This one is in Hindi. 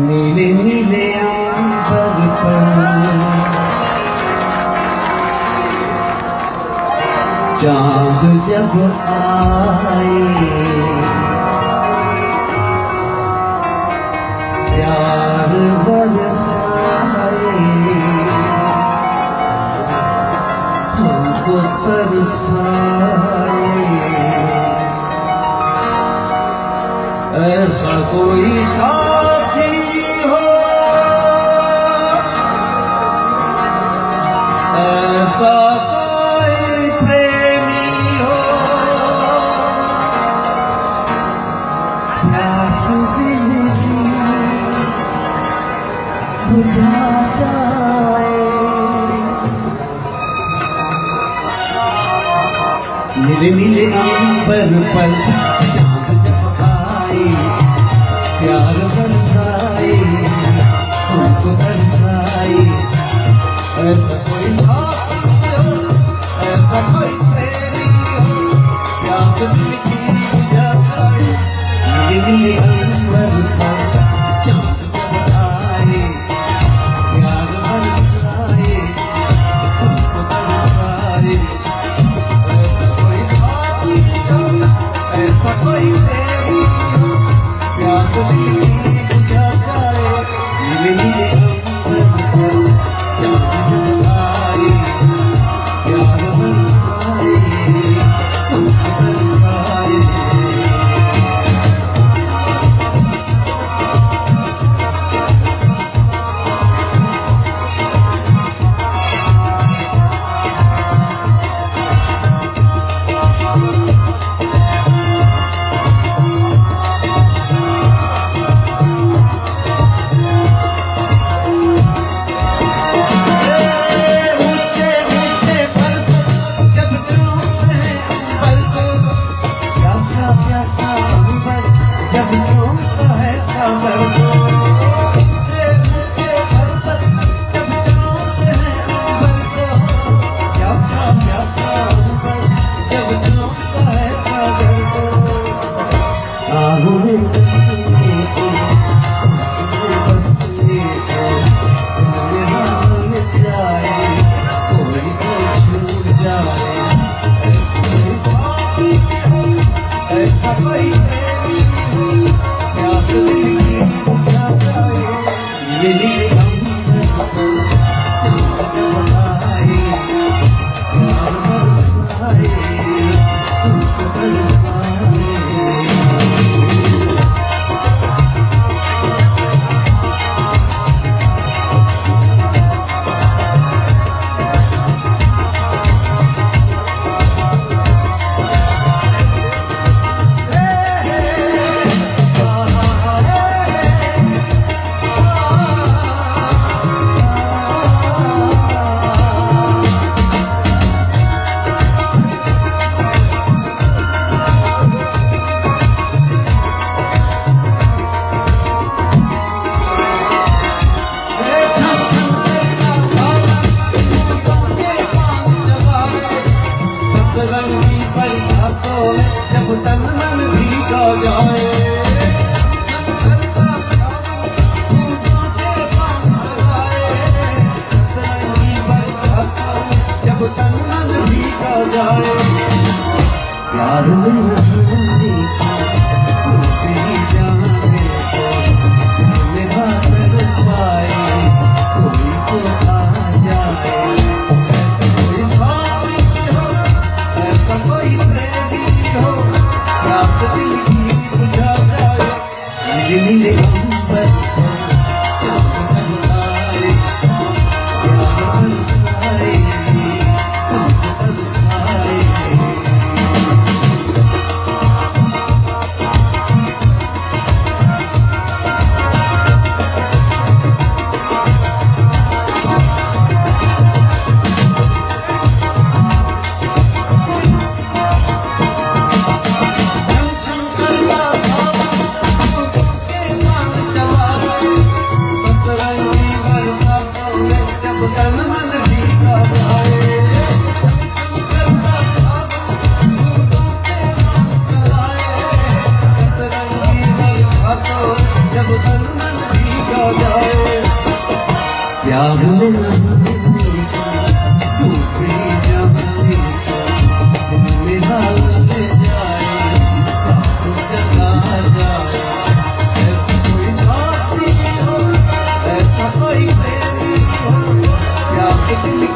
नीले नीले अंबर पर चांद जब आए, प्यार बरसाए, हमको तरसाए। ऐसा कोई साथी हो, ऐसा कोई प्रेमी हो, प्यास दिल की बुझा जाए। नीले नीले अंबर पर चांद जब आए, प्यार बरसाए, हमको तरसाए। ऐसा कोई साथी हो, ऐसा कोई प्रेमी हो, प्यास दिल की बुझा जाए। नीले नीले अंबर पर चांद जब आए, प्यार बरसाए, हमको तरसाए। ऐसा कोई साथी हो, ऐसा कोई प्रेमी हो, प्यास दिल की बुझा जाए। नीले नीले अंबर पर चांद जब आए, प्यार बरसाए, हमको तरसाए। जब झूमता है सागर को, ऊंचे ऊंचे पर्वत जब झूमते हैं अंबर को, प्यासा प्यासा अंबर जब झूमता है सागर को। आहों में बसने को, बसने को, मेरा मन जाए, कोई तो छूट जाए। ऐसा कोई प्यास दिल की बुझा जाए। नीले नीले अंबर पर चांद जब आए, प्यार बरसाए, हमको तरसाए। रंगी बरसातों में जब तन मन भीगा जाए, रंगी बरसातों में जब तन मन भीगा जाए। प्यार में होने को तेरी जाने को मेरा कर पाए, कोई तो आ जाए। ऐसा कोई प्रेमी हो, प्यास दिल की बुझा जाए। नीले नीले अंबर पर चांद जब आए, प्यार बरसाए, हमको तरसाए। तन मन भीगा जाए। प्यार में दूसरी जहानी तुम निहाल ले जाए काफी चला जाए ऐसा कोई साथी हो ऐसा कोई प्रेमी हो या दिल